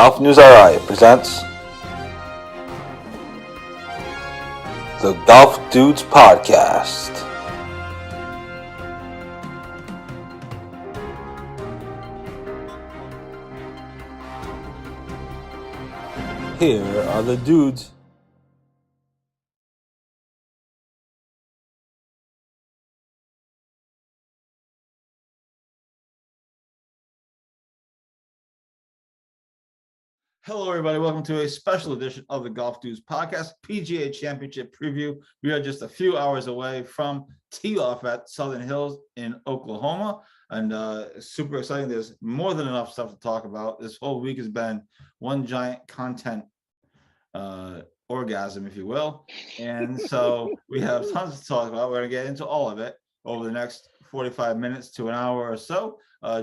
Golf News RI presents the Golf Dudes Podcast. Here are the dudes. Hello, everybody. Welcome to a special edition of the Golf Dudes Podcast, PGA Championship preview. We are just a few hours away from tee off at Southern Hills in Oklahoma, and super exciting. There's more than enough stuff to talk about. This whole week has been one giant content orgasm, if you will, and so we have tons to talk about. We're going to get into all of it over the next 45 minutes to an hour or so.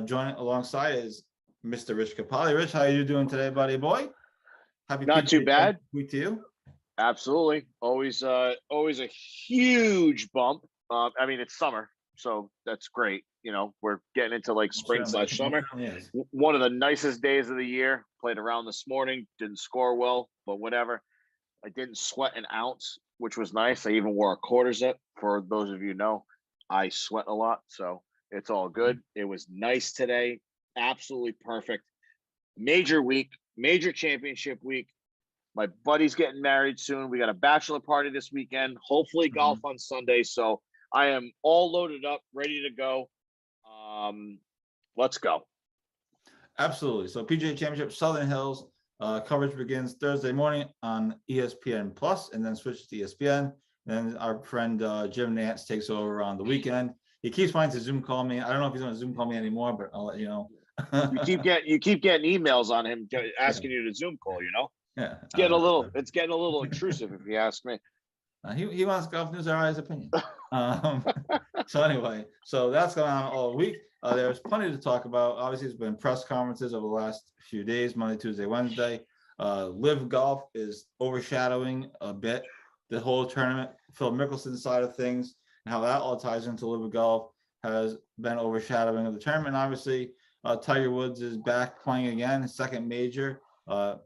Joining alongside is Mr. Rich Capali. Rich, how are you doing today, buddy boy? Happy Not too bad. Week to you. Absolutely. Always a huge bump. I mean, it's summer, so that's great. You know, we're getting into like spring/summer. Yes. One of the nicest days of the year. Played around this morning. Didn't score well, but whatever. I didn't sweat an ounce, which was nice. I even wore a quarter zip. For those of you who know, I sweat a lot, so it's all good. It was nice today. Absolutely perfect. Major week, major championship week. My buddy's getting married soon. We got a bachelor party this weekend. Hopefully golf on Sunday. So I am all loaded up, ready to go. Let's go. Absolutely. So PGA Championship, Southern Hills. Coverage begins Thursday morning on ESPN Plus, and then switches to ESPN. Then our friend Jim Nance takes over on the weekend. He keeps wanting to Zoom call me. I don't know if he's going to Zoom call me anymore, but I'll let you know. you keep getting emails on him asking you to Zoom call. You know, yeah, it's getting a little intrusive if you ask me. He wants Golf News RI's opinion. So anyway, so that's going on all week. There's plenty to talk about. Obviously, there's been press conferences over the last few days, Monday, Tuesday, Wednesday. LIV Golf is overshadowing a bit the whole tournament. Phil Mickelson side of things and how that all ties into LIV Golf has been overshadowing of the tournament. And obviously, Tiger Woods is back playing again, his second major. All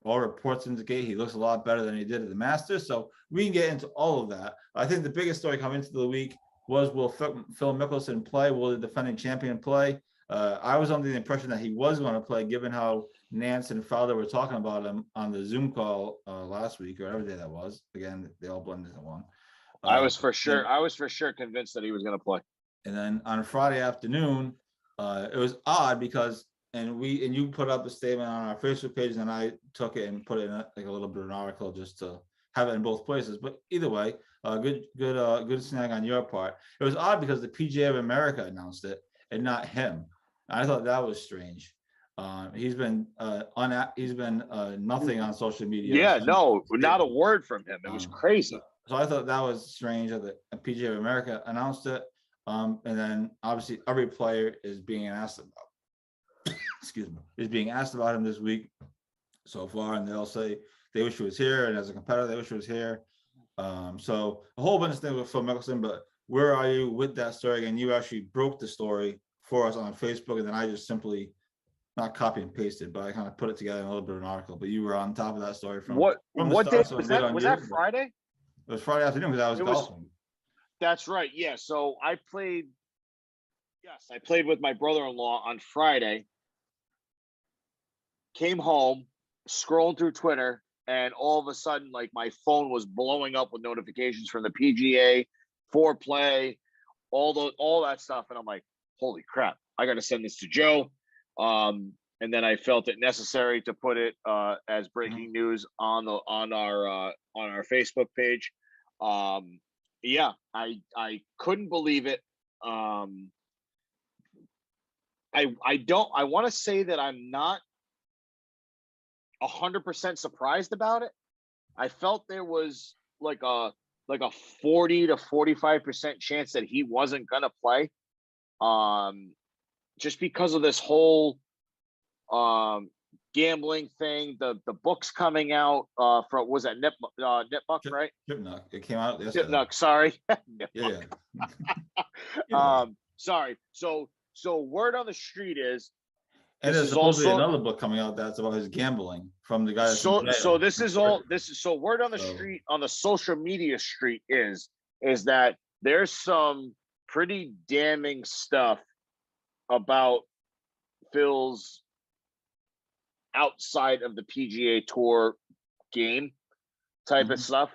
reports indicate he looks a lot better than he did at the Masters. So we can get into all of that. I think the biggest story coming into the week was, will Phil Mickelson play? Will the defending champion play? I was under the impression that he was going to play, given how Nance and Fowler were talking about him on the Zoom call last week or whatever day that was. Again, they all blended into one. I was for sure convinced that he was going to play. And then on Friday afternoon, it was odd because you put up a statement on our Facebook page, and I took it and put it in like a little bit of an article just to have it in both places. But either way, good snag on your part. It was odd because the PGA of America announced it and not him. I thought that was strange. He's been nothing on social media. Yeah, no, not a word from him. It was crazy. So I thought that was strange that the PGA of America announced it. And then obviously every player is being asked about. Is being asked about him this week so far, and they'll say they wish he was here, and as a competitor, they wish he was here. So a whole bunch of things with Phil Mickelson, but where are you with that story? And you actually broke the story for us on Facebook, and then I just simply not copy and pasted, but I kind of put it together in a little bit of an article. But you were on top of that story from what day so was that? Was that Friday? It was Friday afternoon because I was golfing. That's right. Yeah. So I played with my brother-in-law on Friday. Came home, scrolling through Twitter, and all of a sudden, like, my phone was blowing up with notifications from the PGA, foreplay, all that stuff, and I'm like, "Holy crap! I got to send this to Joe." And then I felt it necessary to put it as breaking news on our Facebook page. Yeah, I couldn't believe it. I want to say that I'm not 100% surprised about it. I felt there was like a 40 to 45% chance that he wasn't gonna play, just because of this whole gambling thing. The books coming out from, was that Nipmuc, right? Nipmuc. It came out yesterday. Nipmuc, sorry. Yeah. Sorry. So word on the street is And This there's is also supposedly another book coming out that's about his gambling from the guy. That's in jail. so this is so word on the street, on the social media street is that there's some pretty damning stuff about Phil's outside of the PGA Tour game type of stuff.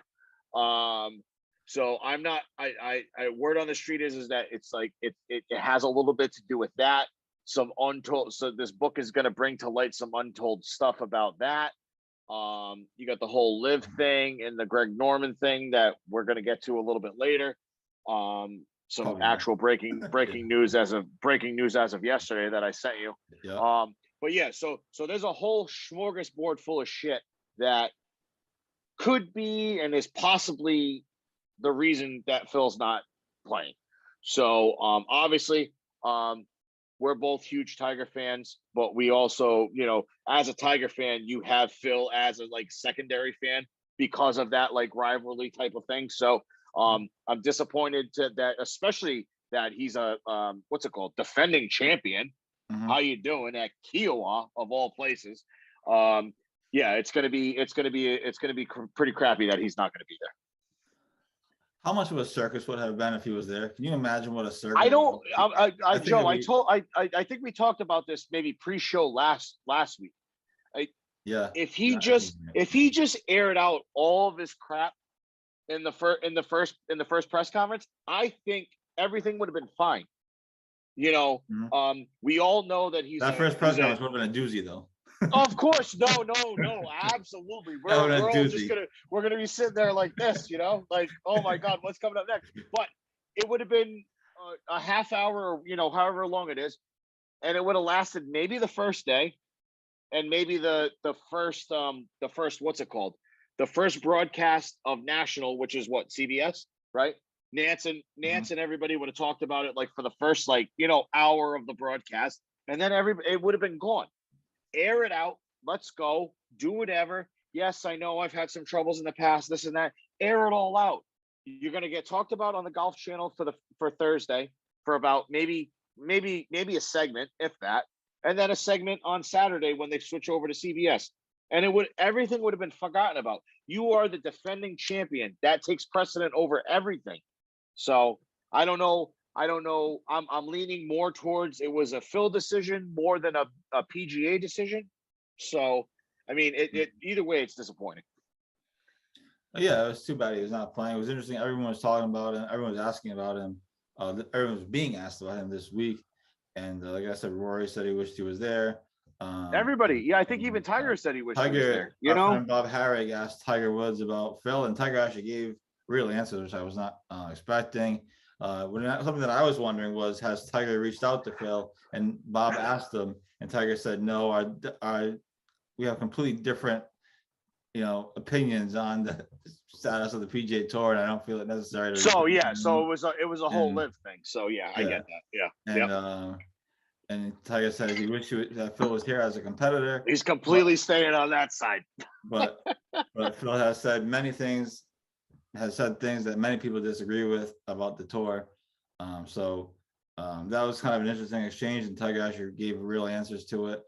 So I'm not. I word on the street is that it's like it has a little bit to do with that. Some untold. So this book is going to bring to light some untold stuff about that. You got the whole LIV thing and the Greg Norman thing that we're going to get to a little bit later. Some actual breaking news as of yesterday that I sent you. Yeah. But yeah, so there's a whole smorgasbord full of shit that could be and is possibly the reason that Phil's not playing. So obviously, we're both huge Tiger fans, but we also, you know, as a Tiger fan, you have Phil as a like secondary fan because of that like rivalry type of thing. So I'm disappointed that, especially that he's a what's it called, defending champion. How you doing at Kiowa of all places? Yeah, it's gonna be pretty crappy that he's not gonna be there. How much of a circus would have been if he was there? Can you imagine what a circus? I think we talked about this maybe pre-show last week. If he just aired out all of his crap in the first press conference, I think everything would have been fine. You know, we all know that first press conference would have been a doozy though. Of course, no, absolutely. We're gonna be sitting there like this, you know, like, oh my God, what's coming up next? But it would have been a half hour, you know, however long it is, and it would have lasted maybe the first day, and maybe the first what's it called? The first broadcast of national, which is what, CBS, right? Nance and everybody would have talked about it like for the first, like, you know, hour of the broadcast, and then it would have been gone. Air it out. Let's go. Do whatever. Yes, I know I've had some troubles in the past, this and that. Air it all out. You're going to get talked about on the Golf Channel for Thursday for about maybe a segment, if that, and then a segment on Saturday when they switch over to CBS. And everything would have been forgotten about. You are the defending champion. That takes precedent over everything. So I don't know. I'm leaning more towards it was a Phil decision more than a PGA decision. So, I mean, either way, it's disappointing. Yeah, it was too bad he was not playing. It was interesting. Everyone was talking about him. Everyone was asking about him. Everyone was being asked about him this week. And like I said, Rory said he wished he was there. Everybody. Yeah, I think even Tiger said he wished he was there. You know, friend Bob Harrig asked Tiger Woods about Phil, and Tiger actually gave real answers, which I was not expecting. Something that I was wondering was, has Tiger reached out to Phil? And Bob asked him, and Tiger said, no, we have completely different, you know, opinions on the status of the PGA Tour, and I don't feel it necessary. So it was a whole LIV thing. So yeah, I get that. Yeah. And Tiger said he wished that Phil was here as a competitor. He's completely staying on that side. But Phil has said things that many people disagree with about the tour. So that was kind of an interesting exchange, and Tiger actually gave real answers to it.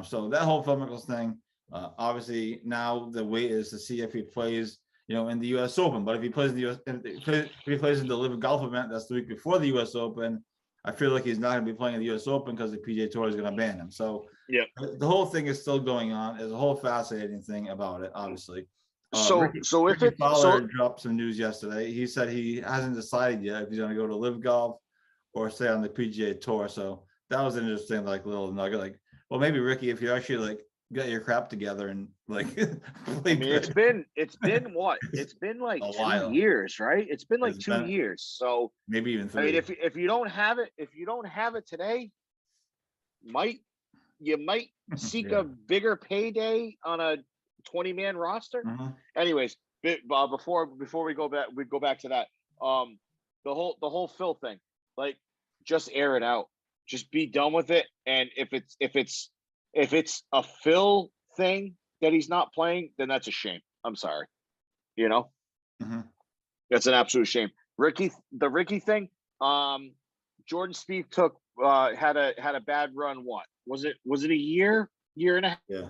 So that whole Phil Mickelson thing, obviously now the wait is to see if he plays, you know, in the U.S. Open. But if he plays in the if he plays in the LIV Golf event, that's the week before the U.S. Open, I feel like he's not going to be playing in the U.S. Open because the PGA Tour is going to ban him. So yeah, the whole thing is still going on. There's a whole fascinating thing about it, obviously. Ricky Fowler dropped some news yesterday. He said he hasn't decided yet if he's going to go to LIV Golf or stay on the PGA Tour. So that was an interesting, like, little nugget. Like, well, maybe Ricky, if you actually like got your crap together and like, I mean, it's been what? It's been like 2 years, right? It's been like 2 years. So maybe even 3. I mean, if you don't have it today, you might seek a bigger payday on a 20-man roster. Anyways, before we go back to that, the whole Phil thing, like, just air it out, just be done with it. And if it's a Phil thing that he's not playing, then that's a shame. I'm sorry, you know, that's an absolute shame. The Ricky thing, Jordan Spieth had a bad run, was it a year and a half? Yeah,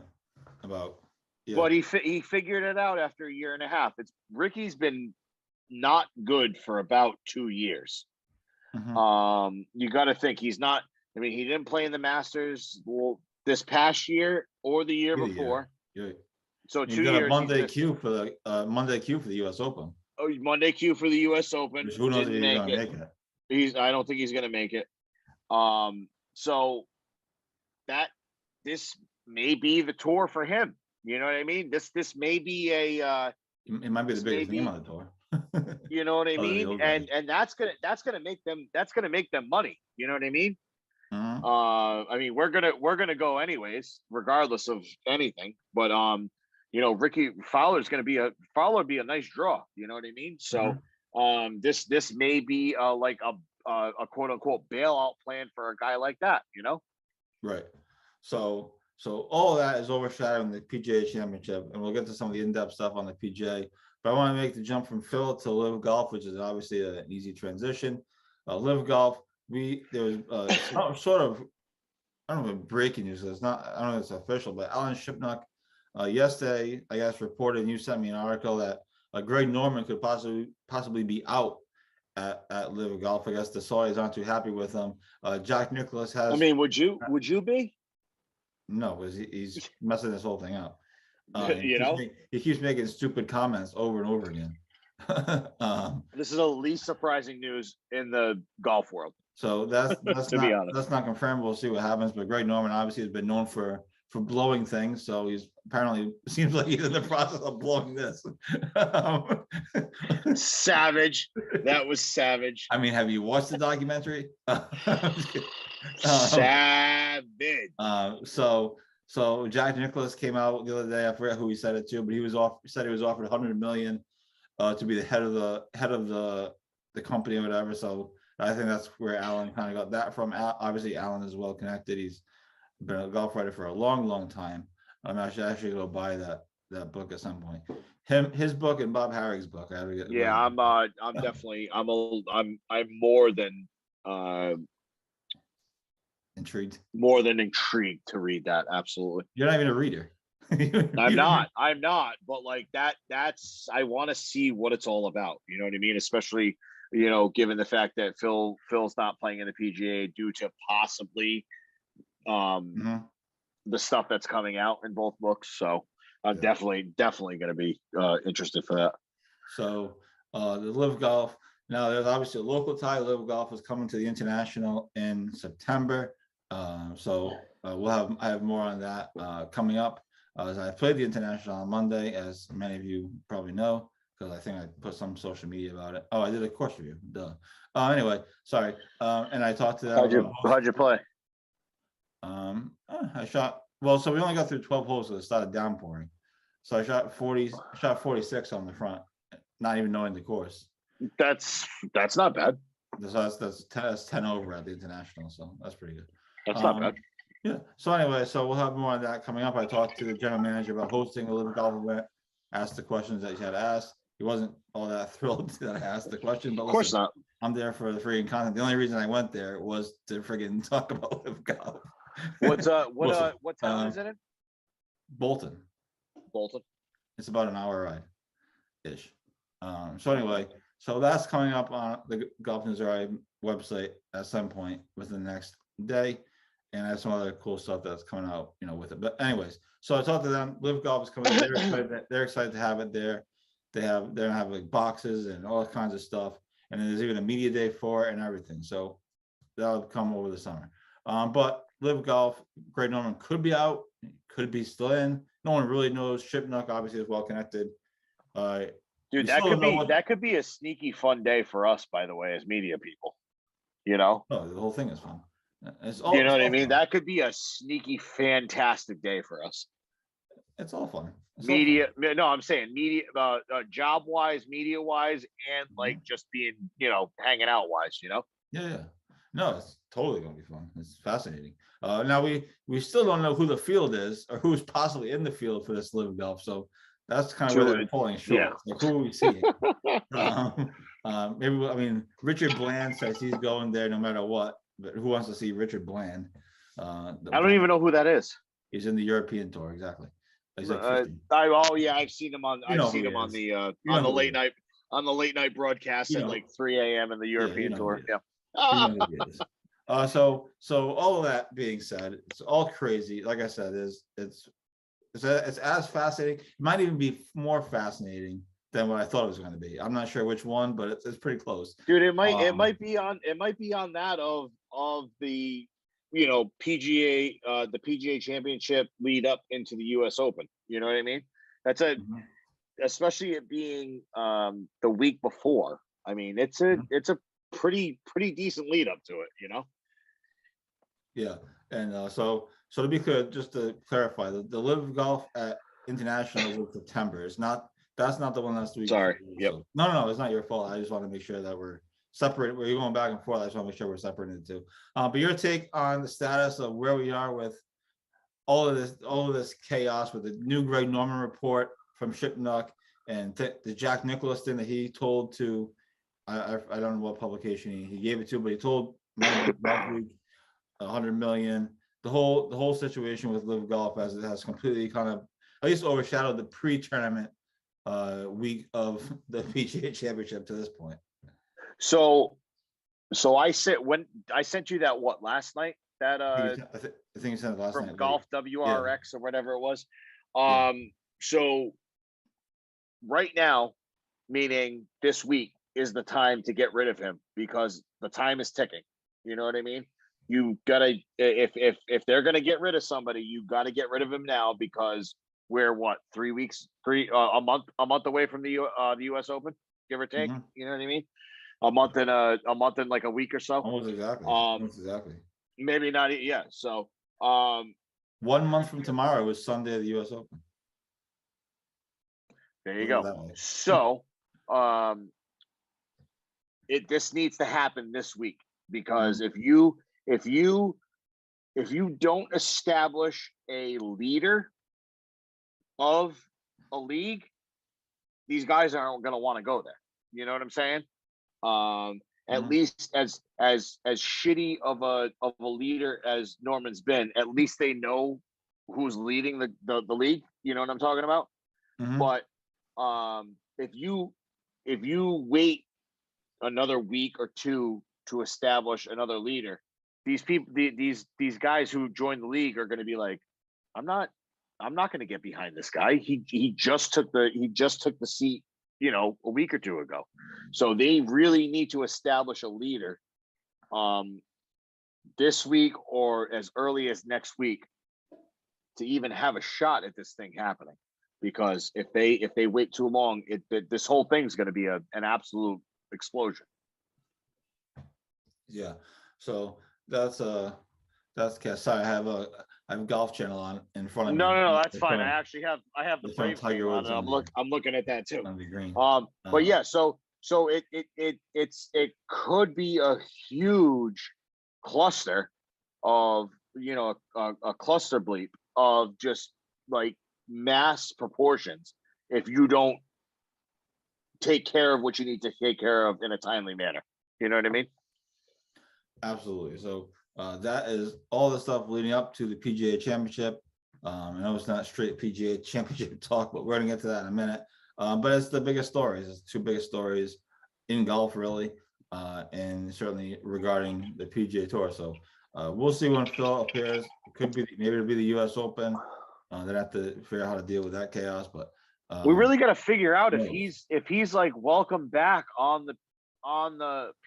about. Yeah. But he figured it out after a year and a half. Ricky's been not good for about 2 years. You got to think he's not. I mean, he didn't play in the Masters this past year or the year before. Yeah. So he 2 got years. A Monday queue for the Monday queue for the U.S. Open. Oh, Monday queue for the U.S. Open. Which who knows if he's gonna make it? I don't think he's gonna make it. So this may be the tour for him. You know what I mean? This may be a. It might be the biggest name on the tour. You know what I mean? And that's gonna make them money. You know what I mean? I mean, we're gonna go anyways, regardless of anything. But Ricky Fowler's gonna be a nice draw. You know what I mean? So this may be like a quote unquote bailout plan for a guy like that. Right. So all of that is overshadowing the PGA Championship, and we'll get to some of the in-depth stuff on the PGA. But I want to make the jump from Phil to LIV Golf, which is obviously an easy transition. LIV Golf, there was sort of, I don't know if breaking news. It's not. I don't know if it's official, but Alan Shipnuck yesterday, I guess, reported, and you sent me an article that Greg Norman could possibly be out at LIV Golf. I guess the Saudis aren't too happy with him. Jack Nicklaus has. I mean, would you be? No, because he's messing this whole thing up. He keeps making stupid comments over and over again. This is the least surprising news in the golf world. So that's that's not confirmed. We'll see what happens. But Greg Norman obviously has been known for blowing things. So he's apparently seems like he's in the process of blowing this. Savage. That was savage. I mean, have you watched the documentary? Savage. So Jack Nicklaus came out the other day. I forget who he said it to, but he said he was offered $100 million to be the head of the company or whatever. So I think that's where Alan kind of got that from. Obviously, Alan is well connected. He's been a golf writer for a long, long time. I should actually go buy that book at some point. His book and Bob Harrigan's book. I'm definitely I'm more than intrigued. More than intrigued to read that. Absolutely. You're not even a reader. I'm not. But like that's I want to see what it's all about. You know what I mean? Especially, given the fact that Phil's not playing in the PGA due to possibly the stuff that's coming out in both books. So I'm definitely going to be interested for that. So the LIV Golf. Now there's obviously a local tie. LIV Golf is coming to the International in September. I have more on that coming up. As I played the International on Monday, as many of you probably know, because I think I put some social media about it. Oh, I did a course review. Duh. Anyway, sorry. And I talked to them. How'd you play? I shot well. So we only got through 12 holes, so it started downpouring. So I shot 46 on the front, not even knowing the course. That's not bad. That's 10 over at the International, so that's pretty good. That's not bad. Yeah. So anyway, so we'll have more on that coming up. I talked to the general manager about hosting a LIV Golf event, asked the questions that he had asked. He wasn't all that thrilled that I asked the question, but of course not. I'm there for the freaking content. The only reason I went there was to friggin' talk about LIV Golf. What town is it in? Bolton. It's about an hour ride ish. So anyway, so that's coming up on the Golf News RI website at some point within the next day. And I have some other cool stuff that's coming out, with it. But anyways, so I talked to them. LIV Golf is coming. They're excited to have it there. They're gonna have like boxes and all kinds of stuff. And then there's even a media day for it and everything. So that'll come over the summer. But LIV Golf, Greg Norman could be out, could be still in. No one really knows. Shipnuck obviously is well connected. Dude, that could be a sneaky fun day for us, by the way, as media people. Oh, the whole thing is fun. You know what I mean? Fun. That could be a sneaky, fantastic day for us. It's all fun. No, I'm saying media, job wise, media wise, and like just being, hanging out wise. Yeah. No, it's totally gonna be fun. It's fascinating. Now we still don't know who the field is or who's possibly in the field for this LIV Golf. So that's kind of where they're pulling short. Yeah. Like, who are we seeing? Maybe Richard Bland says he's going there no matter what. But who wants to see Richard Bland? I don't even know who that is. He's in the European tour, exactly. He's like I've seen him on the late night broadcast at like 3 a.m. in the European tour. Yeah. So all of that being said, it's all crazy. Like I said, it's as fascinating. It might even be more fascinating than what I thought it was going to be. I'm not sure which one, but it's pretty close. Dude, it might be on that of the PGA the PGA Championship lead up into the US Open. You know what I mean? That's especially it being the week before. I mean, it's a pretty decent lead up to it, Yeah. And so to be clear, just to clarify, the LIV Golf at International is in September. That's not the one that's the week. Sorry. Yep. So, no, it's not your fault. I just want to make sure that we're separate. We're going back and forth. I just want to make sure we're separated too. But your take on the status of where we are with all of this chaos with the new Greg Norman report from Shipnuck and the Jack Nicklaus thing that he told to, I don't know what publication he gave it to, but he told 100 million. The whole situation with LIV Golf as it has completely kind of at least overshadowed the pre-tournament week of the PGA Championship to this point. So I sent you that last night, that I think you sent it last from night. Golf WRX or whatever it was. So right now, meaning this week, is the time to get rid of him because the time is ticking. You know what I mean? You gotta, if they're gonna get rid of somebody, you gotta get rid of him now because we're a month away from the US Open, give or take. You know what I mean? A month in like a week or so. Almost exactly. Maybe not. Yeah. So 1 month from tomorrow is Sunday of the US Open. There you go. So this needs to happen this week because if you don't establish a leader of a league, these guys aren't going to want to go there. You know what I'm saying? At least as shitty of a leader as Norman's been, at least they know who's leading the league. You know what I'm talking about? But if you wait another week or two to establish another leader, these people, these guys who join the league are going to be like, I'm not going to get behind this guy. He just took the seat, a week or two ago. So they really need to establish a leader this week or as early as next week to even have a shot at this thing happening. Because if they wait too long, this whole thing's going to be an absolute explosion. Yeah. So that's sorry, I have a Golf Channel on in front of me. No, that's fine. I actually have the Brave Tiger on. I'm looking at that too. Green. But yeah, so it could be a huge cluster of a cluster bleep of just like mass proportions if you don't take care of what you need to take care of in a timely manner. You know what I mean? Absolutely. So that is all the stuff leading up to the PGA Championship. I know it's not straight PGA Championship talk, but we're going to get to that in a minute. But it's the biggest stories. It's the two biggest stories in golf, really, and certainly regarding the PGA Tour. So we'll see when Phil appears. It could be maybe it'll be the U.S. Open. They have to figure out how to deal with that chaos. But we really got to figure out if he's like welcome back on the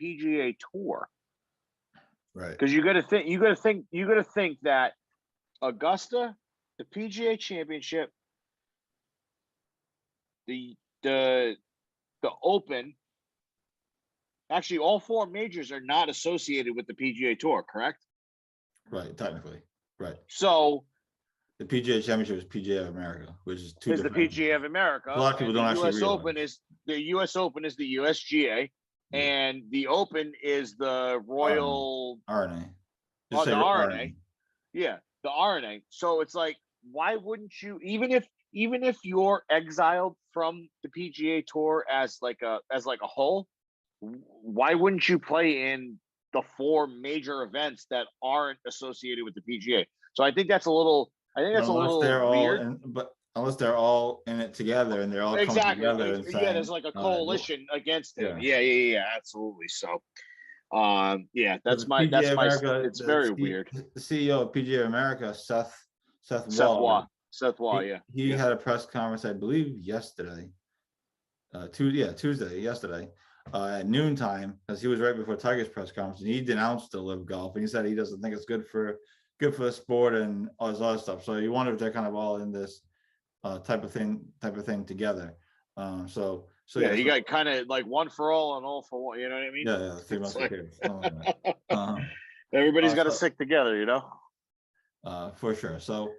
PGA Tour. Right. Because you got to think that Augusta, the PGA Championship, the Open, actually all four majors are not associated with the PGA Tour, correct? Right, technically. Right. So the PGA Championship is PGA of America, which is two different. The PGA of America. A lot of people don't actually realize. The US Open is the USGA, and the Open is the Royal RNA. The RNA. Yeah, the RNA. So it's like, why wouldn't you, even if you're exiled from the PGA Tour as like a whole, why wouldn't you play in the 4 major events that aren't associated with the PGA. So I think that's a little weird. Unless they're all in it together and they're all coming together and saying, there's like a coalition against him. Yeah. Yeah, absolutely. So that's my America, it's very weird. The CEO of PGA America, Seth Waugh, Yeah. He had a press conference, I believe, yesterday. Tuesday, yesterday, at noontime, because he was right before Tiger's press conference, and he denounced the LIV Golf, and he said he doesn't think it's good for the sport and all this other stuff. So you wonder if they're kind of all in this type of thing together. So you got kind of like one for all and all for one. You know what I mean? Yeah, 3 months later. Everybody's got to stick together, you know. For sure. So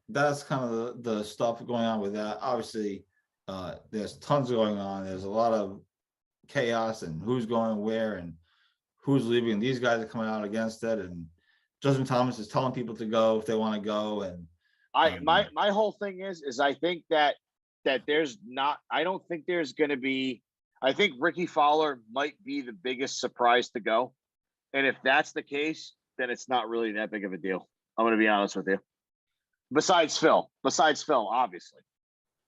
that's kind of the stuff going on with that. Obviously, there's tons going on. There's a lot of chaos and who's going where and who's leaving. These guys are coming out against it, and Justin Thomas is telling people to go if they want to go. And my whole thing is I think that there's not. I don't think there's going to be. I think Ricky Fowler might be the biggest surprise to go, and if that's the case, then it's not really that big of a deal. I'm going to be honest with you. Besides Phil, obviously.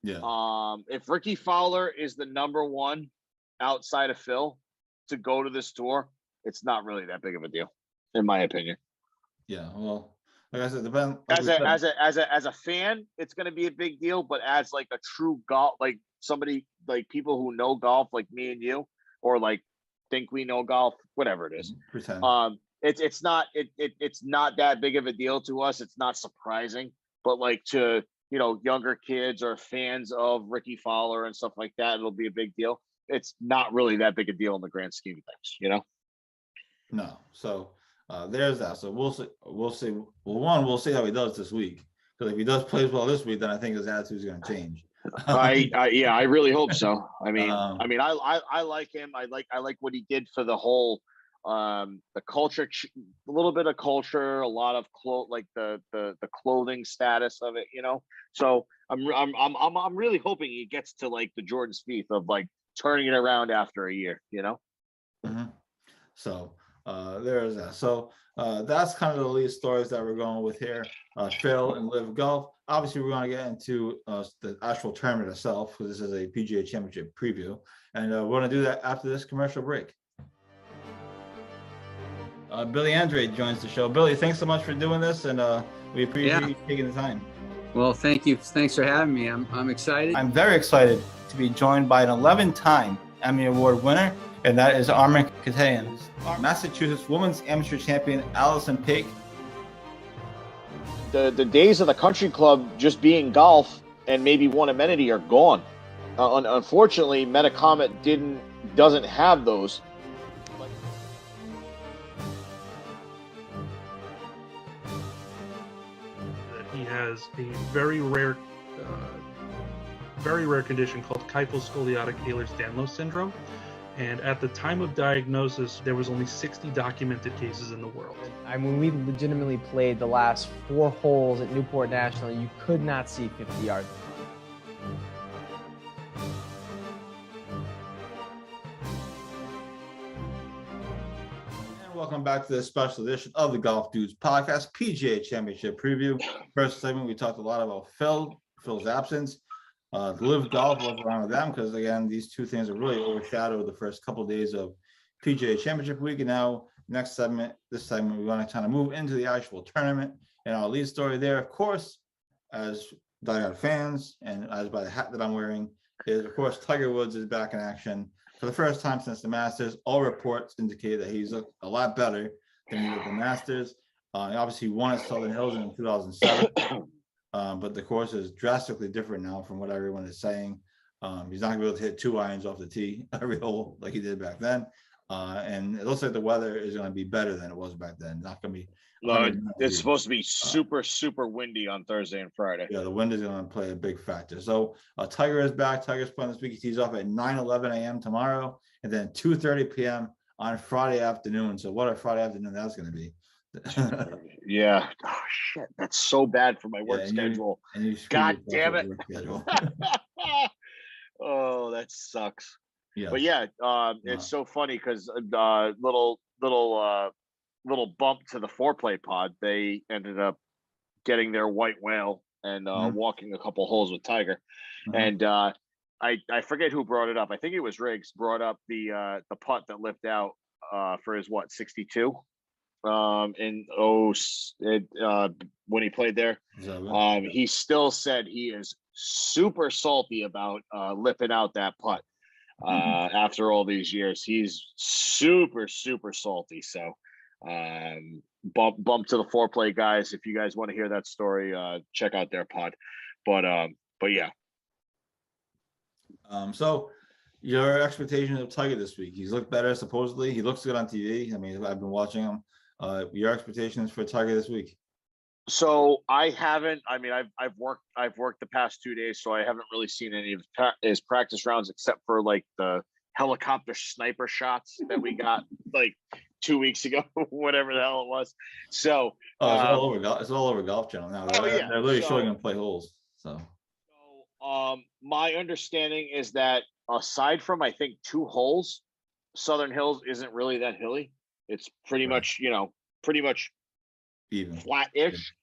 Yeah. If Ricky Fowler is the number one outside of Phil to go to this tour, it's not really that big of a deal, in my opinion. Yeah. Well, like I said, depends. As a fan, it's going to be a big deal. But as like a true golf, like somebody like people who know golf, like me and you, or like think we know golf, whatever it is. Pretend. It's not that big of a deal to us. It's not surprising, but like to younger kids or fans of Ricky Fowler and stuff like that, it'll be a big deal. It's not really that big a deal in the grand scheme of things, No. So there's that. So we'll see. Well, we'll see how he does this week. Because if he plays well this week, then I think his attitude is going to change. I really hope so. I like him. I like what he did for the whole the culture, a little bit of culture, a lot of the clothing status of it, So I'm really hoping he gets to like the Jordan Spieth of like turning it around after a year, Mm-hmm. So there's that. So that's kind of the lead stories that we're going with here. Phil and LIV Golf. Obviously, we're going to get into the actual tournament itself, because this is a PGA Championship preview, and we're going to do that after this commercial break. Billy Andre joins the show. Billy, thanks so much for doing this, and we appreciate you taking the time. Well, thank you. Thanks for having me. I'm excited. I'm very excited to be joined by an 11-time Emmy Award winner, and that is Armin Katayan. Massachusetts Women's Amateur Champion Allison Paik. The days of the country club just being golf and maybe one amenity are gone. Unfortunately, Metacomet doesn't have those. He has a very rare condition called kyphoscoliotic Ehlers-Danlos syndrome. And at the time of diagnosis, there was only 60 documented cases in the world. When we legitimately played the last 4 holes at Newport National, you could not see 50 yards. Welcome back to this special edition of the Golf Dudes podcast, PGA Championship preview. First segment, we talked a lot about Phil's absence. The LIV Golf was around with them because, again, these two things have really overshadowed the first couple of days of PGA Championship week. And now, this segment, we want to kind of move into the actual tournament. And our lead story there, of course, as diehard fans and as by the hat that I'm wearing, is, of course, Tiger Woods is back in action for the first time since the Masters. All reports indicate that he's a lot better than he did at the Masters. Obviously, he won at Southern Hills in 2007. But the course is drastically different now from what everyone is saying. He's not going to be able to hit 2 irons off the tee every hole like he did back then. And it looks like the weather is going to be better than it was back then. Not going to be. It's supposed to be super, super windy on Thursday and Friday. Yeah, the wind is going to play a big factor. So Tiger is back. Tiger's playing this week. He tees off at 9:11 a.m. tomorrow, and then 2:30 p.m. on Friday afternoon. So what a Friday afternoon that's going to be. Yeah. Oh shit, that's so bad for my work schedule. God damn it. Oh, that sucks. Yeah. But yeah, it's so funny because little bump to the foreplay pod. They ended up getting their white whale and walking a couple holes with Tiger. And I forget who brought it up. I think it was Riggs brought up the putt that lipped out for his 62 when he played there. He still said he is super salty about lipping out that putt after all these years. He's super salty. So bump to the foreplay guys. If you guys want to hear that story, check out their pod. But yeah. So your expectations of Tiger this week? He's looked better, supposedly. He looks good on TV. I mean, I've been watching him. Your expectations for Tiger this week? So I haven't. I mean, I've worked the past 2 days, so I haven't really seen any of his practice rounds except for like the helicopter sniper shots that we got like 2 weeks ago, whatever the hell it was. So it's all over Golf Channel now. They're literally showing him play holes. So my understanding is that aside from I think 2 holes, Southern Hills isn't really that hilly. It's pretty much even flat-ish,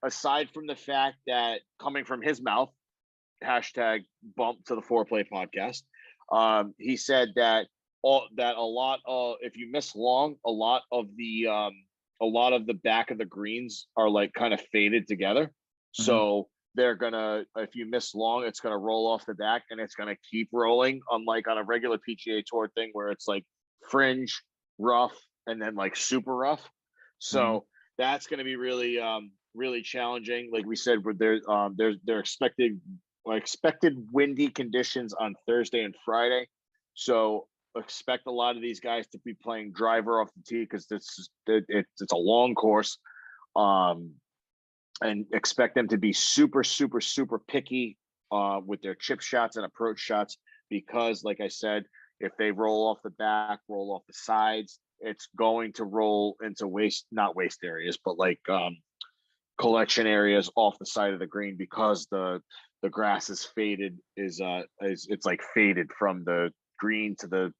aside from the fact that coming from his mouth, hashtag bump to the foreplay podcast, he said that a lot of, if you miss long, a lot of the back of the greens are like kind of faded together. So they're gonna, if you miss long, it's gonna roll off the back and it's gonna keep rolling, unlike on a regular PGA Tour thing where it's like fringe, rough, and then like super rough. So that's going to be really, really challenging. Like we said, they're expected windy conditions on Thursday and Friday. So expect a lot of these guys to be playing driver off the tee because it's a long course, and expect them to be super picky with their chip shots and approach shots because, like I said, if they roll off the back, roll off the sides, it's going to roll into not waste areas, but like collection areas off the side of the green because the grass is faded. It's like faded from the green to the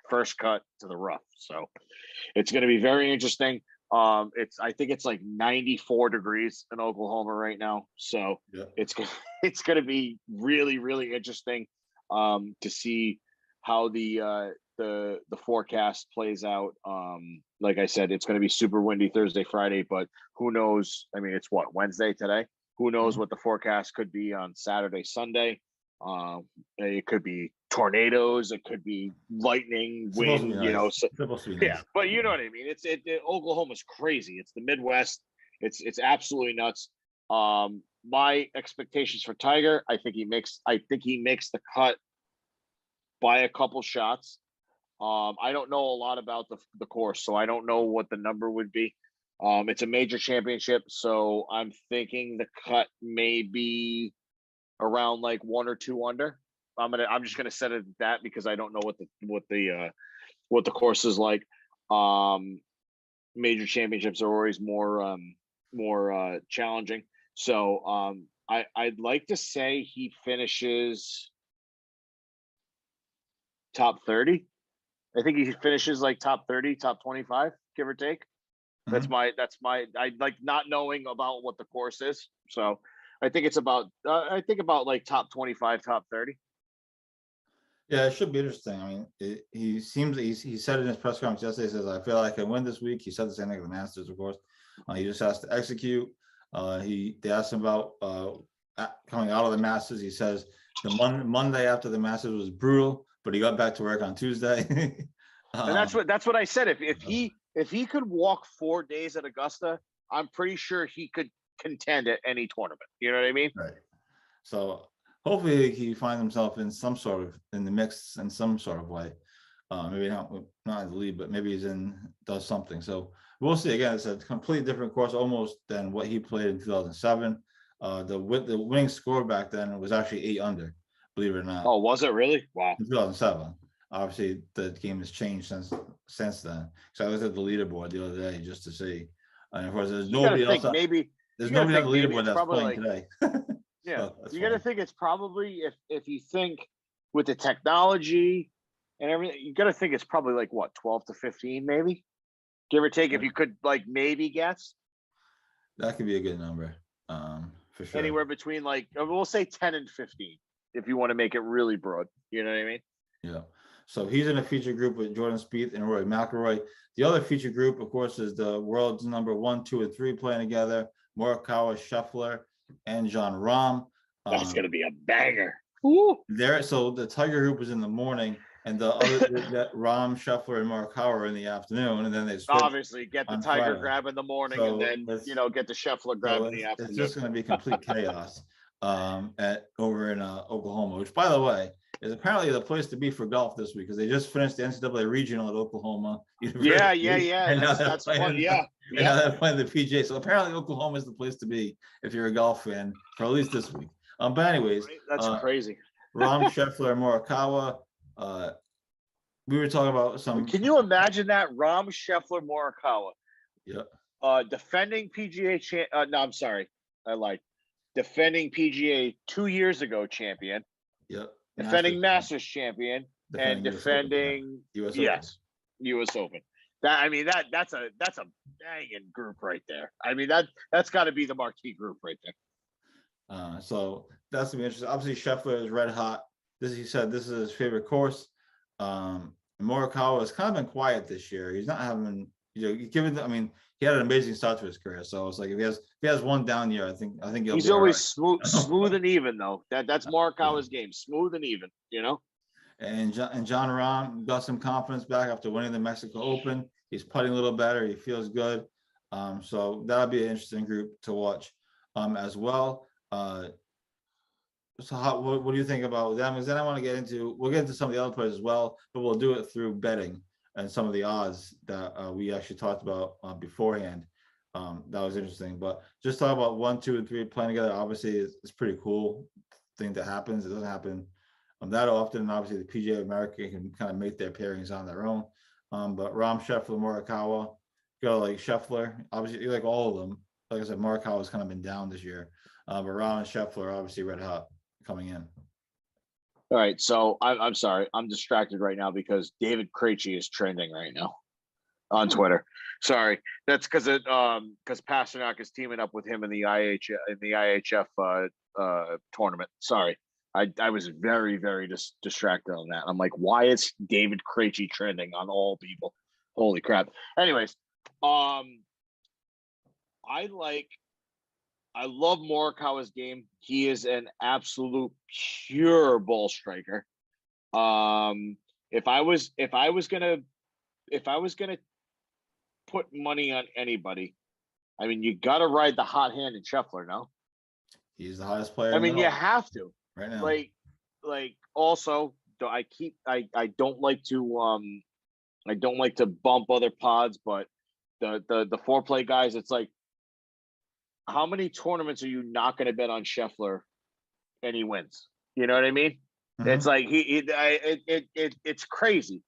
first cut to the rough. So it's going to be very interesting. I think it's like 94 degrees in Oklahoma right now. So it's going to be really, really interesting to see how the forecast plays out. Like I said, it's going to be super windy Thursday, Friday, but who knows? I mean, it's Wednesday today. Who knows what the forecast could be on Saturday, Sunday. It could be tornadoes. It could be lightning, wind, nice. Yeah, but you know what I mean? Oklahoma's crazy. It's the Midwest. It's absolutely nuts. My expectations for Tiger, I think he makes the cut by a couple shots. I don't know a lot about the course, so I don't know what the number would be. It's a major championship, so I'm thinking the cut may be around like 1 or 2 under. I'm just gonna set it at that because I don't know what the course is like. Major championships are always more challenging. So I'd like to say he finishes top 30. I think he finishes like top 30, top 25, give or take. That's my I like not knowing about what the course is. So I think it's about like top 25, top 30. Yeah, it should be interesting. I mean, he said in his press conference yesterday, he says, I feel like I can win this week. He said the same thing with the Masters, of course. He just has to execute. They asked him about coming out of the Masters. He says the Monday after the Masters was brutal, but he got back to work on Tuesday. And that's what I said. If he could walk 4 days at Augusta, I'm pretty sure he could contend at any tournament. You know what I mean? Right. So hopefully he finds himself in the mix in some sort of way. Maybe not in the lead, but maybe does something. So we'll see. Again, it's a completely different course almost than what he played in 2007. The winning score back then was actually 8 under, believe it or not. Oh, was it really? Wow. In 2007. Obviously, the game has changed since then. So I looked at the leaderboard the other day just to see. And of course, there's nobody else. There's nobody on the leaderboard that's playing today. Yeah, you got to think it's probably if you think with the technology and everything, you got to think it's probably like what, 12 to 15, maybe, give or take. If you could like maybe guess, that could be a good number, for sure. anywhere between like, we'll say 10 and 15, if you want to make it really broad. You know what I mean? Yeah. So he's in a feature group with Jordan Spieth and Rory McIlroy. The other feature group, of course, is the world's number 1, 2, and 3 playing together: Morikawa, Scheffler, and Jon Rahm. That's gonna be a banger. Woo. There, so the Tiger group was in the morning, and the other that Rahm, Scheffler, and Morikawa are in the afternoon, and then they switch Obviously get the Tiger Friday. grab in the morning, So and then get the Scheffler grab in the afternoon. It's just going to be complete chaos over in Oklahoma, which, by the way, is apparently the place to be for golf this week, because they just finished the NCAA regional at Oklahoma University. Yeah. And That's fun. Yeah. And now they're playing the PGA. So apparently Oklahoma is the place to be if you're a golf fan, for at least this week. But anyways, that's crazy. Rahm, Scheffler, and Morikawa. We were talking about some. Can you imagine that? Rahm, Scheffler, Morikawa. Yeah. Defending PGA no, I'm sorry, I lied. Defending PGA 2 years ago champion. Yep. Defending Masters champion, and defending US Open. That's a banging group right there. I mean, that's got to be the marquee group right there. So that's gonna be interesting. Obviously, Scheffler is red hot. He said this is his favorite course. Morikawa has kind of been quiet this year. He's not having, he had an amazing start to his career. So it's like if he has one down year, I think he's always smooth and even though. That's Morikawa's game, smooth and even, And Jon Rahm got some confidence back after winning the Mexico Open. He's putting a little better. He feels good. So that'll be an interesting group to watch as well. So what do you think about them? Because then we'll get into some of the other players as well, but we'll do it through betting and some of the odds that we actually talked about beforehand. That was interesting. But just talk about 1, 2, and 3 playing together. Obviously, it's pretty cool thing that happens. It doesn't happen that often. And obviously, the PGA America can kind of make their pairings on their own. But Rahm, Scheffler, Morikawa, go like Scheffler. Obviously, you like all of them. Like I said, Morikawa's kind of been down this year. But Rahm and Scheffler are obviously red hot coming in. All right, so I'm sorry, I'm distracted right now because David Krejci is trending right now on Twitter. Sorry, that's because Pasternak is teaming up with him in the IHF tournament. Sorry, I was very, very distracted on that. I'm like, why is David Krejci trending on all people? Holy crap! Anyways, I love Morikawa's game. He is an absolute pure ball striker. If I was gonna put money on anybody, I mean, you got to ride the hot hand in Scheffler. No, he's the hottest player. I mean, you have to right now. Like also, I don't like to bump other pods, but the foreplay guys, it's like, how many tournaments are you not going to bet on Scheffler and he wins? You know what I mean? Mm-hmm. It's like it's crazy.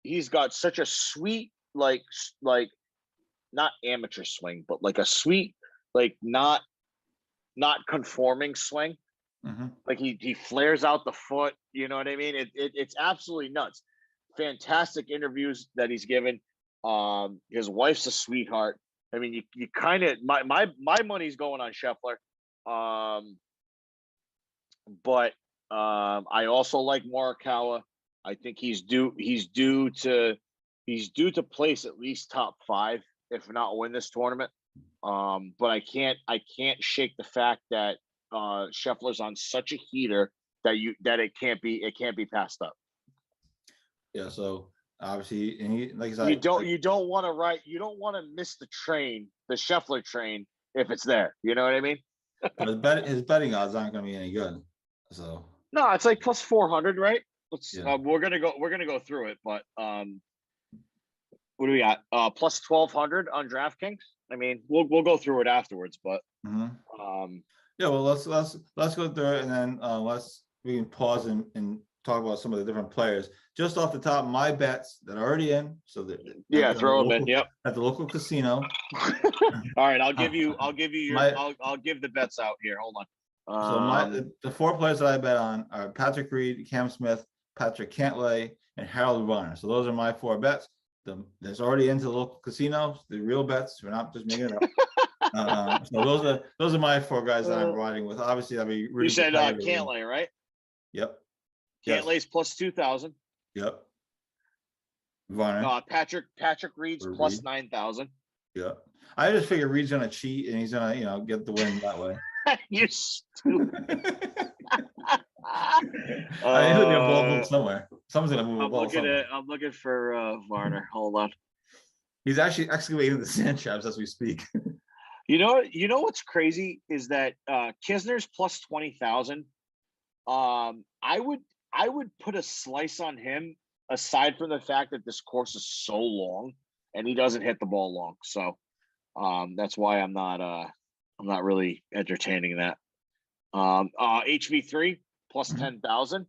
He's got such a sweet like not amateur swing, but like a sweet not conforming swing. Mm-hmm. Like he flares out the foot. You know what I mean? It's absolutely nuts. Fantastic interviews that he's given. His wife's a sweetheart. I mean, you kind of my money's going on Scheffler, but I also like Morikawa. I think he's due to place at least top 5, if not win this tournament. But I can't shake the fact that Scheffler's on such a heater that it can't be passed up. Yeah. So. Obviously, and he, like I said, you don't want to miss the Scheffler train if it's there. You know what I mean? But his betting odds aren't going to be any good. So no, it's like plus 400, right? We're gonna go through it, but what do we got? Plus 1200 on DraftKings. I mean, we'll go through it afterwards, but yeah. Well, let's go through it, and then we can pause and talk about some of the different players. Just off the top, my bets that are already in. So that throw them in. Yep. At the local casino. All right, I'll give the bets out here. Hold The 4 players that I bet on are Patrick Reed, Cam Smith, Patrick Cantlay, and Harold Varner. So those are my 4 bets. There's already into the local casinos, the real bets. We're not just making it up. So those are my 4 guys that I'm riding with. Obviously, that'd be really. You said Cantlay, right? Yep. Cantlay's plus 2,000. Yep. Varner. Patrick Reed's plus 9,000. Yep. I just figure Reed's gonna cheat and he's gonna, get the win that way. You stupid. I need to be a ball somewhere. Someone's gonna move a ball somewhere. I'm looking for Varner. Hold on. He's actually excavating the sand traps as we speak. You know what's crazy is that Kisner's plus 20,000. I would put a slice on him, aside from the fact that this course is so long and he doesn't hit the ball long. So that's why I'm not really entertaining that. HV3 plus 10,000.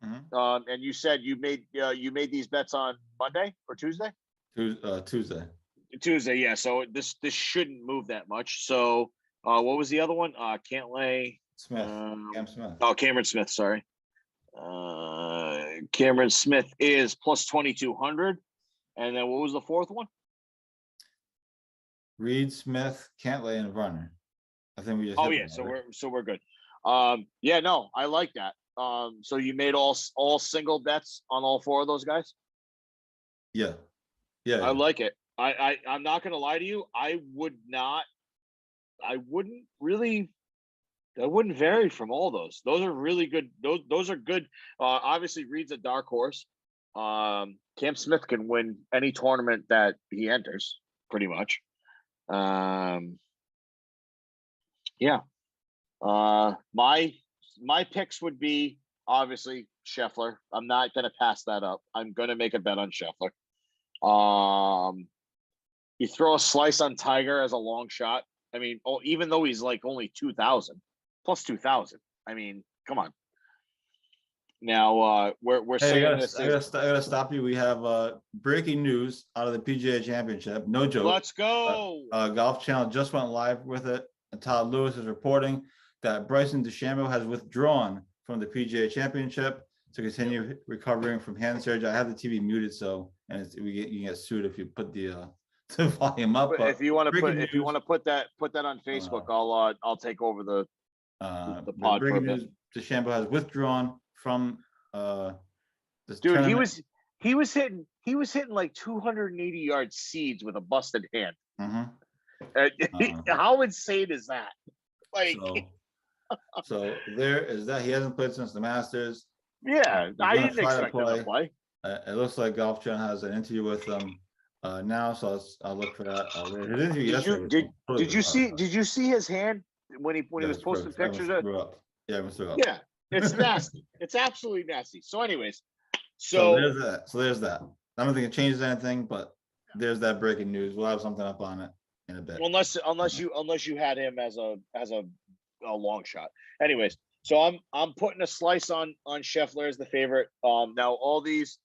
And you said you made these bets on Monday or Tuesday? Tuesday. Tuesday, yeah. So this shouldn't move that much. So what was the other one? Cantlay Smith. Cam Smith. Oh, Cameron Smith, sorry. Cameron Smith is plus 2,200. And then what was the 4th one? Reed, Smith, Cantlay, and Varner. I think we just. Oh yeah, so we're good. Yeah, no, I like that. So you made all single bets on all 4 of those guys? Yeah. I like it. I'm not gonna lie to you. I wouldn't vary from all those. Those are really good. Those are good. Obviously Reed's a dark horse. Cam Smith can win any tournament that he enters, pretty much. Yeah. My picks would be obviously Scheffler. I'm not gonna pass that up. I'm gonna make a bet on Scheffler. You throw a slice on Tiger as a long shot. I mean, even though he's like only 2,000 plus 2,000. I mean, come on. Now we're saying this. I gotta stop you. We have breaking news out of the PGA Championship. No joke. Let's go. Golf Channel just went live with it. And Todd Lewis is reporting that Bryson DeChambeau has withdrawn from the PGA Championship to continue recovering from hand surgery. I have the TV muted, so you can get sued if you put the volume up. But if you want to put that on Facebook, I'll take over the pod. Breaking news: DeChambeau has withdrawn from this dude. tournament. He was hitting like 280-yard seeds with a busted hand. How insane is that? Like, so there is that. He hasn't played since the Masters. Yeah, I didn't expect him to play. It looks like Golf Channel has an interview with him now, so I'll look for that. Did you see his hand when he was posting pictures? Yeah, it's nasty. It's absolutely nasty. So, anyways, so there's that. I don't think it changes anything, but there's that breaking news. We'll have something up on it in a bit. Unless you had him as a long shot. Anyways, so I'm putting a slice on Scheffler as the favorite. Now all these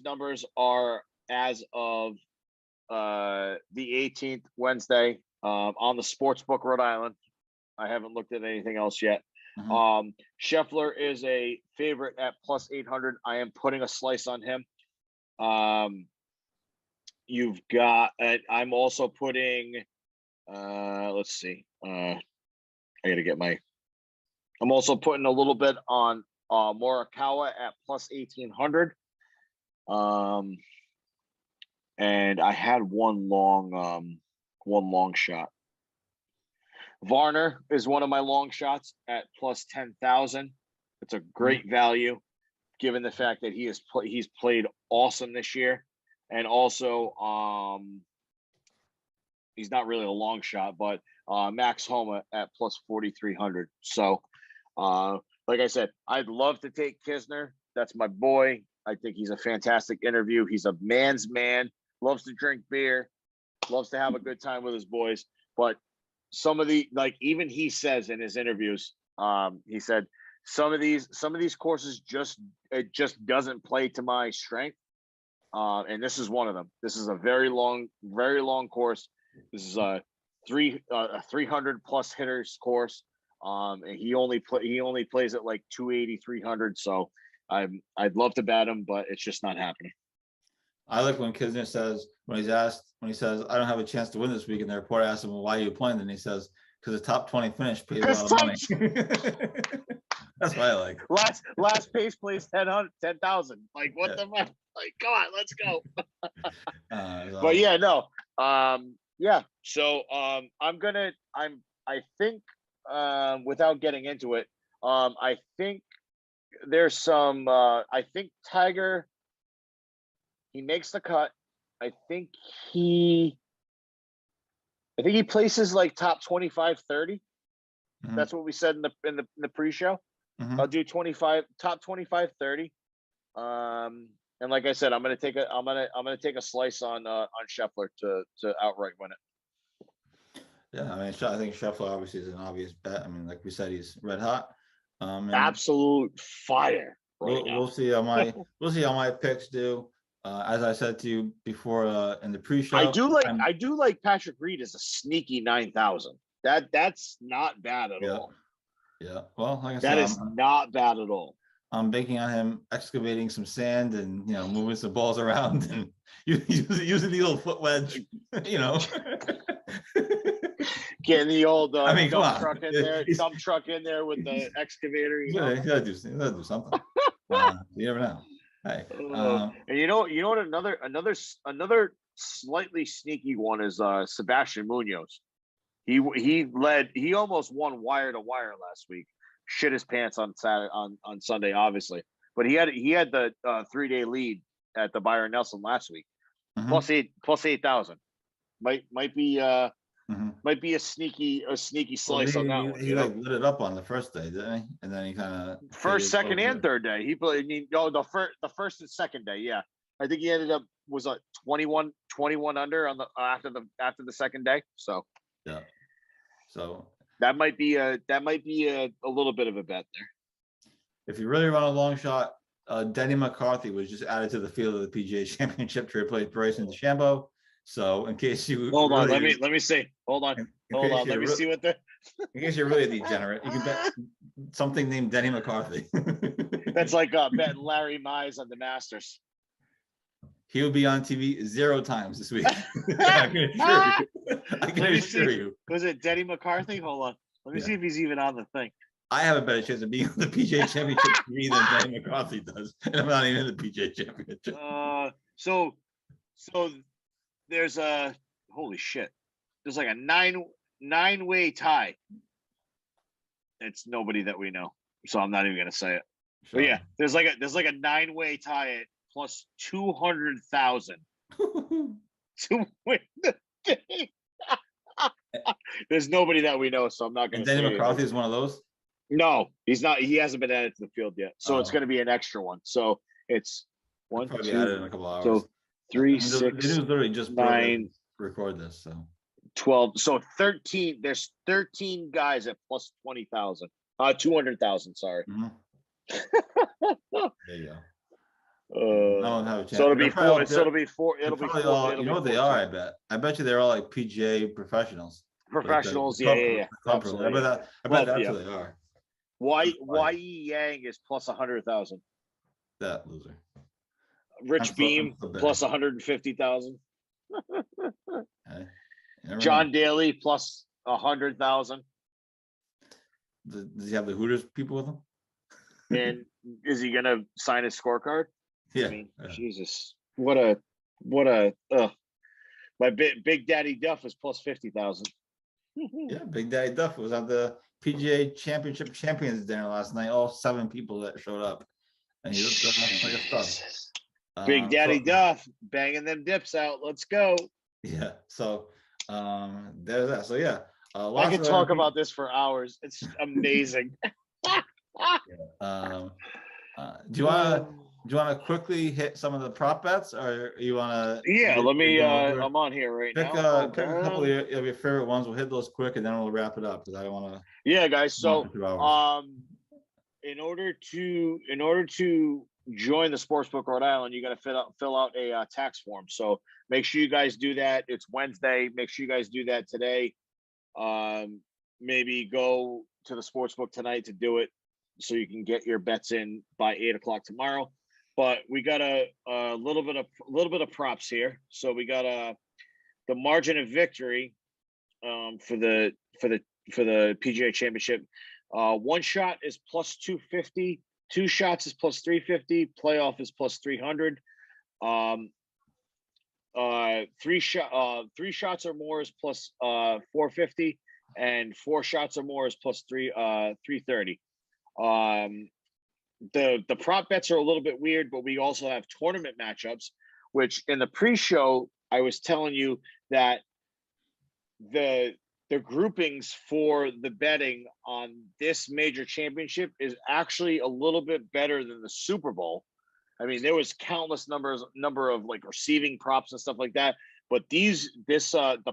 numbers are as of the 18th, Wednesday, on the Sportsbook Rhode Island. I haven't looked at anything else yet. Scheffler is a favorite at plus 800. I am putting a slice on him. You've got, I'm also putting, let's see. I'm also putting a little bit on Morikawa at plus 1,800. And I had one long shot. Varner is one of my long shots at plus 10,000. It's a great value, given the fact that he's played awesome this year, and also he's not really a long shot, but Max Homa at plus 4,300. So, like I said, I'd love to take Kisner. That's my boy. I think he's a fantastic interview. He's a man's man. Loves to drink beer. Loves to have a good time with his boys. But some of the, like, even he says in his interviews, he said some of these courses just doesn't play to my strength. And this is one of them. This is a very long course. This is a 300 plus hitters course. And he only plays at like 280, 300. So I'd love to bat him, but it's just not happening. I like when Kisner says, when he says, I don't have a chance to win this week, and the reporter asks him, well, why are you playing? And he says, because the top 20 finish pays a lot of money. That's what I like. Last place plays 10,000. Like, what the fuck? Like, come on, let's go. But yeah, no. Yeah. So I think without getting into it, I think there's some I think Tiger, he makes the cut. I think he places like top 25, 30. Mm-hmm. That's what we said in the pre-show. Mm-hmm. I'll do top 25, 30. And like I said, I'm gonna take a slice on Scheffler to outright win it. Yeah, I mean, I think Scheffler obviously is an obvious bet. I mean, like we said, he's red hot. Absolute fire. We'll see how my picks do. As I said to you before in the pre-show, I do like Patrick Reed as a sneaky 9,000. That's not bad at all. Yeah. Well, like I said, that is not bad at all. I'm banking on him excavating some sand and moving some balls around and using the old foot wedge, Getting the old dump truck in there with the excavator. You gotta do something. You never know. Hey, and you know what? Another slightly sneaky one is Sebastian Munoz. He almost won wire to wire last week. Shit his pants on Sunday, obviously, but he had the 3-day lead at the Byron Nelson last week. Mm-hmm. plus 8,000 might be a sneaky slice on that one. He like lit it up on the first day, didn't he? And then he kind of first, second, and third day. He played. The first and second day. Yeah, I think he ended up was 21 under on the after the second day. So yeah, so that might be a little bit of a bet there. If you really run a long shot, Denny McCarthy was just added to the field of the PGA Championship to replace Bryson DeChambeau. So in case you hold on, let me see. Hold on. Let me see what the. In case you're really a degenerate, you can bet something named Denny McCarthy. That's like betting Larry Mize on the Masters. He will be on TV 0 times this week. I can assure you. Was it Denny McCarthy? Hold on. Let me see if he's even on the thing. I have a better chance of being on the PGA Championship TV than Denny McCarthy does, and I'm not even in the PGA Championship. So there's a holy shit. There's like a nine-way tie. It's nobody that we know, so I'm not even gonna say it. Sure. But yeah, there's like a 9-way tie at plus 200,000 to win the game. There's nobody that we know, so I'm not gonna. And Denny McCarthy is one of those. No, he's not. He hasn't been added to the field yet, so it's going to be an extra one. So it's 1, 2, added in a couple hours. So 3, 6, literally just 9, record this. So 12. So 13. There's 13 guys at plus 20,000. 200,000. Sorry. Mm-hmm. There you go. I don't have a chance. So it'll be 4. So it'll be 4. It'll be 4. You know what they are? I bet you they're all like PGA professionals. Professionals, yeah. Absolutely. I bet that's what they are. Y.E. Yang is plus 100,000. That loser. Rich Beam plus 150,000. John Daly plus 100,000. Does he have the Hooters people with him? And is he gonna sign his scorecard? Yeah. I mean, Jesus, what a my big daddy Duff is plus 50,000. Yeah, Big Daddy Duff was at the PGA Championship Champions dinner last night. All 7 people that showed up, and he looked like a stud. Big Daddy Duff banging them dips out. Let's go. Yeah. So there's that. So yeah, I can talk about this for hours. It's amazing. Do you want to quickly hit some of the prop bets, or you want to? Yeah, let me. I'm on here right now. Pick a couple of your favorite ones. We'll hit those quick, and then we'll wrap it up because I don't want to. Yeah, guys. So, in order to join the Sportsbook Rhode Island, you got to fill out a tax form. So make sure you guys do that. It's Wednesday. Make sure you guys do that today. maybe go to the sports book tonight to do it, so you can get your bets in by 8 o'clock tomorrow. But we got a little bit of props here. So we got the margin of victory for the PGA Championship. One shot is plus 250. 2 shots is plus 350. Playoff is plus 300. 3 shots or more is plus 450, and 4 shots or more is plus 330. The prop bets are a little bit weird, but we also have tournament matchups, which in the pre-show I was telling you that the groupings for the betting on this major championship is actually a little bit better than the Super Bowl. I mean, there was countless number of like receiving props and stuff like that, but the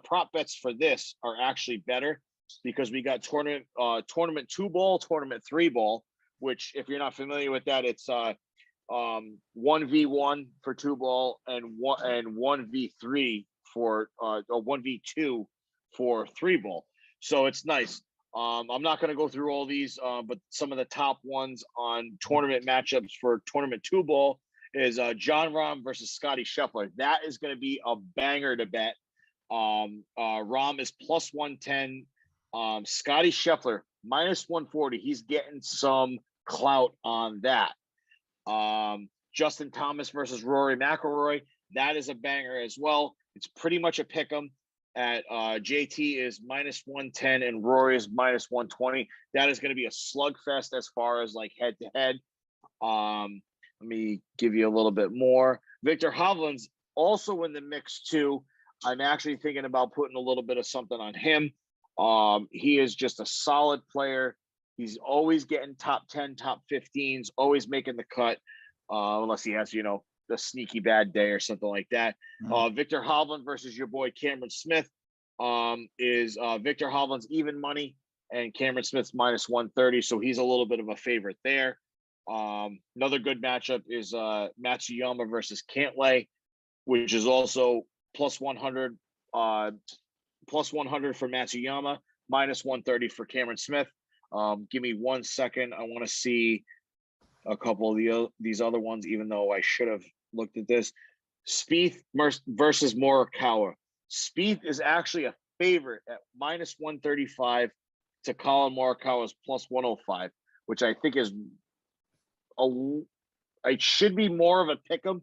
prop bets for this are actually better because we got tournament 2 ball, tournament 3 ball, which if you're not familiar with that, it's 1v1 for 2 ball and 1v3 for 1v2 for 3 ball. So it's nice. I'm not going to go through all these, but some of the top ones on tournament matchups for tournament 2 ball is John Rahm versus Scotty Scheffler. That is going to be a banger to bet. Rahm is plus 110. Scotty Scheffler minus 140. He's getting some clout on that. Justin Thomas versus Rory McIlroy. That is a banger as well. It's pretty much a pick 'em. At JT is minus 110 and Rory is minus 120. That is going to be a slugfest as far as like head to head. Let me give you a little bit more. Victor Hovland's also in the mix too. I'm actually thinking about putting a little bit of something on him. He is just a solid player. He's always getting top 10, top 15s, always making the cut, unless he has, the sneaky bad day or something like that. Victor Hovland versus your boy Cameron Smith is Victor Hovland's even money and Cameron Smith's minus 130. So he's a little bit of a favorite there. Another good matchup is Matsuyama versus Cantlay, which is also plus 100 for Matsuyama, minus 130 for Cameron Smith. Give me 1 second. I want to see a couple of these other ones, even though I should have looked at this. Spieth versus Morikawa. Spieth is actually a favorite at minus 135 to Colin Morikawa's plus 105, which I think is it should be more of a pick 'em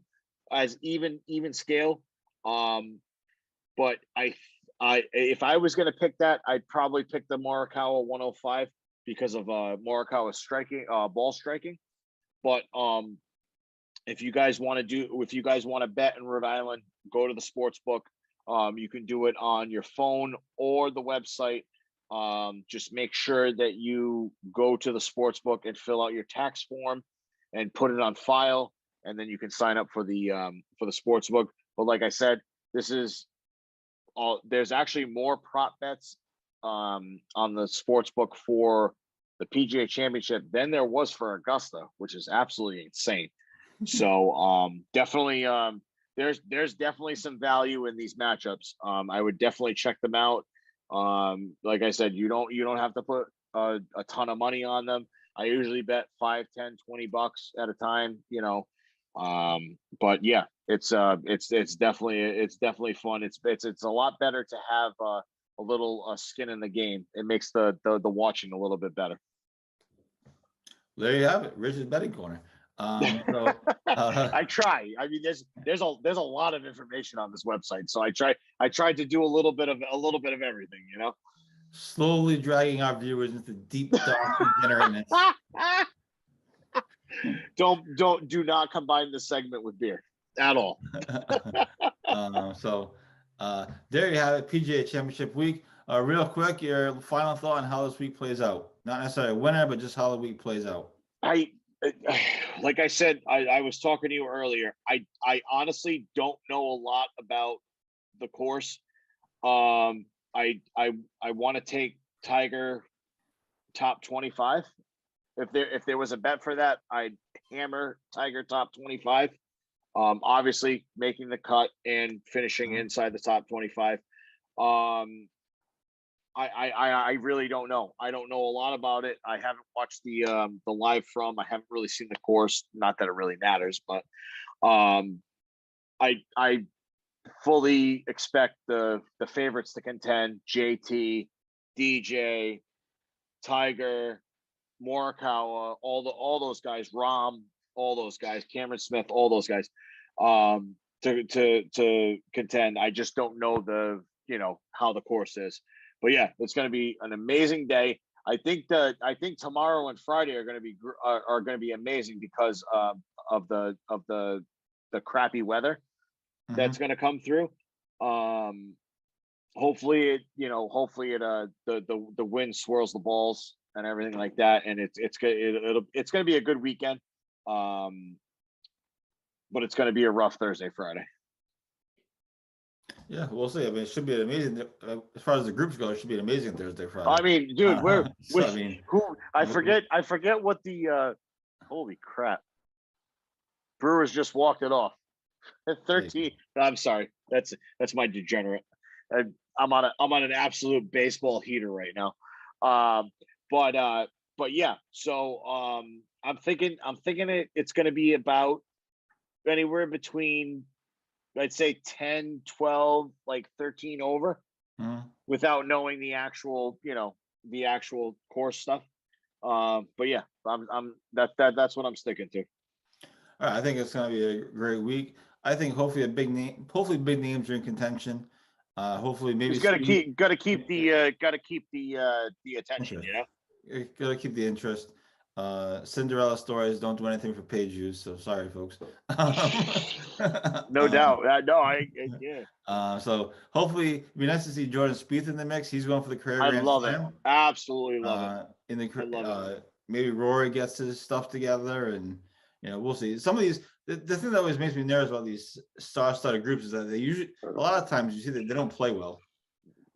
as even scale. But if I was going to pick that, I'd probably pick the Morikawa 105 because of Morikawa's striking, ball striking. But if you guys want to bet in Rhode Island, go to the sports book. You can do it on your phone or the website. Just make sure that you go to the sports book and fill out your tax form and put it on file, and then you can sign up for the sports book. But like I said, there's actually more prop bets on the sports book for the PGA Championship than there was for Augusta, which is absolutely insane. So definitely there's definitely some value in these matchups. I would definitely check them out. Like I said, you don't have to put a ton of money on them. I usually bet $5, $10, $20 at a time, but yeah, it's definitely fun. It's a lot better to have a little skin in the game. It makes the watching a little bit better. There you have it, Rich's betting corner. I try. I mean, there's a lot of information on this website, so I tried to do a little bit of everything, Slowly dragging our viewers into deep dark degenerateness. Do not combine this segment with beer at all. There you have it, PGA Championship week. Real quick, your final thought on how this week plays out. Not necessarily a winner, but just how the week plays out. Like I said, I was talking to you earlier. I honestly don't know a lot about the course. I want to take Tiger top 25. If there was a bet for that, I'd hammer Tiger top 25. Obviously making the cut and finishing inside the top 25. I really don't know. I don't know a lot about it. I haven't watched the live from. I haven't really seen the course. Not that it really matters, but I fully expect the favorites to contend: JT, DJ, Tiger, Morikawa, all those guys, Rahm, all those guys, Cameron Smith, all those guys, to contend. I just don't know how the course is, but yeah, it's going to be an amazing day. I think tomorrow and Friday are going to be amazing because of the crappy weather that's going to come through. Hopefully the wind swirls the balls and everything like that, and it's going to be a good weekend. But it's going to be a rough Thursday, Friday. Yeah, we'll see. I mean, it should be an amazing. As far as the groups go, it should be an amazing Thursday, Friday. I mean, dude, I forget what the holy crap. Brewers just walked it off. 13. I'm sorry. That's my degenerate. I'm on an absolute baseball heater right now. But yeah. So I'm thinking it's going to be about anywhere between, I'd say 10, 12, like 13 over, without knowing the actual course stuff. But yeah, that's what I'm sticking to. All right, I think it's going to be a great week. I think hopefully big names are in contention. Hopefully maybe got to keep the attention. You got to keep the interest. Cinderella stories don't do anything for page views, so sorry, folks. No doubt. Yeah. So hopefully, it'd be nice to see Jordan Spieth in the mix. He's going for the career. I love it. Absolutely love it. Maybe Rory gets his stuff together, and we'll see. Some of these, the thing that always makes me nervous about these star-studded groups is that they usually, a lot of times, you see that they don't play well.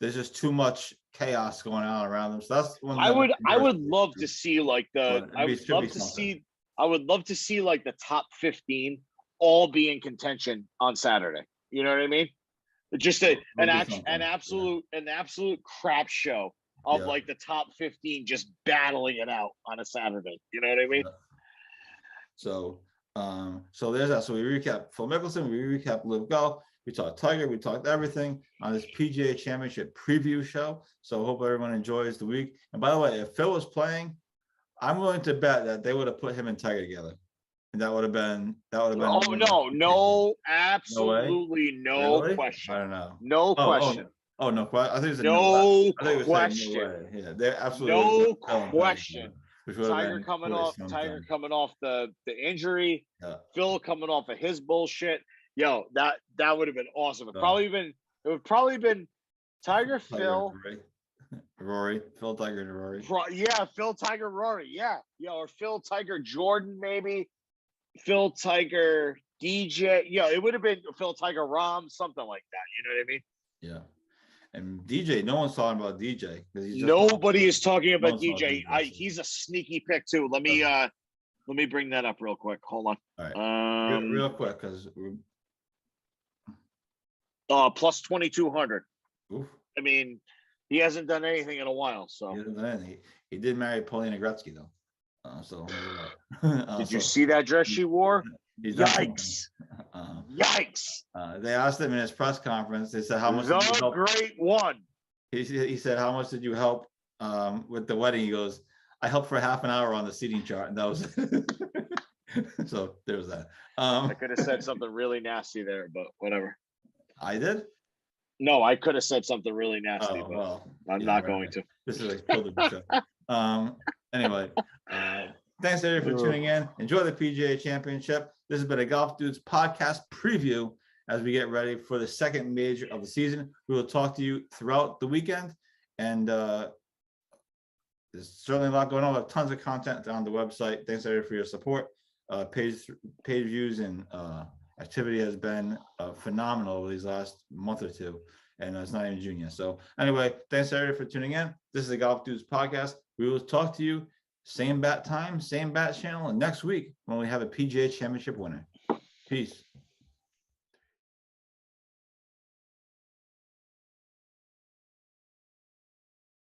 There's just too much chaos going on around them. So that's one. I would love to see like I would love to see like the top 15 all be in contention on Saturday. You know what I mean? Just an absolute crap show of like the top 15 just battling it out on a Saturday. You know what I mean? Yeah. So there's that. So we recap Phil Mickelson, we recap LIV Golf, we talked Tiger, we talked everything on this PGA Championship preview show. So hope everyone enjoys the week. And by the way, if Phil was playing, I'm willing to bet that they would have put him and Tiger together. And that would have been. Oh no, absolutely no really? question. I don't know. No question. Oh no, I think it's no question. No way. Yeah, they're absolutely no question. Tiger coming off the injury, Phil coming off of his bullshit. Yo, that would have been awesome. It would probably been Tiger, Phil, Rory, Phil, Tiger, and Rory. Phil, Tiger, Rory. Yeah, or Phil, Tiger, Jordan, maybe. Phil, Tiger, DJ. It would have been Phil, Tiger, Rahm, something like that. You know what I mean? Yeah. And DJ, no one's talking about DJ. Nobody is talking about DJ. He's a sneaky pick too. Let me bring that up real quick. Hold on. All right. Real quick, because plus 2,200. I mean, he hasn't done anything in a while. So he hasn't done anything. He did marry Paulina Gretzky though. Did you see that dress she wore? Yikes! Yikes! They asked him in his press conference. They said, "How much?" Did you help? Great one. He said, "How much did you help with the wedding?" He goes, "I helped for half an hour on the seating chart," and that was it. So there was that. I could have said something really nasty there, but whatever. I did. No, I could have said something really nasty, but well, I'm not going to. This is like show. Anyway, thanks everybody for tuning in. Enjoy the PGA Championship. This has been a Golf Dudes podcast preview as we get ready for the second major of the season. We will talk to you throughout the weekend, and there's certainly a lot going on. We have tons of content on the website. Thanks everybody for your support. Page views and activity has been phenomenal over these last month or two, and it's not even June yet. So anyway, thanks everybody for tuning in. This is the Golf Dudes podcast. We will talk to you same bat time, same bat channel, and next week when we have a PGA Championship winner. Peace.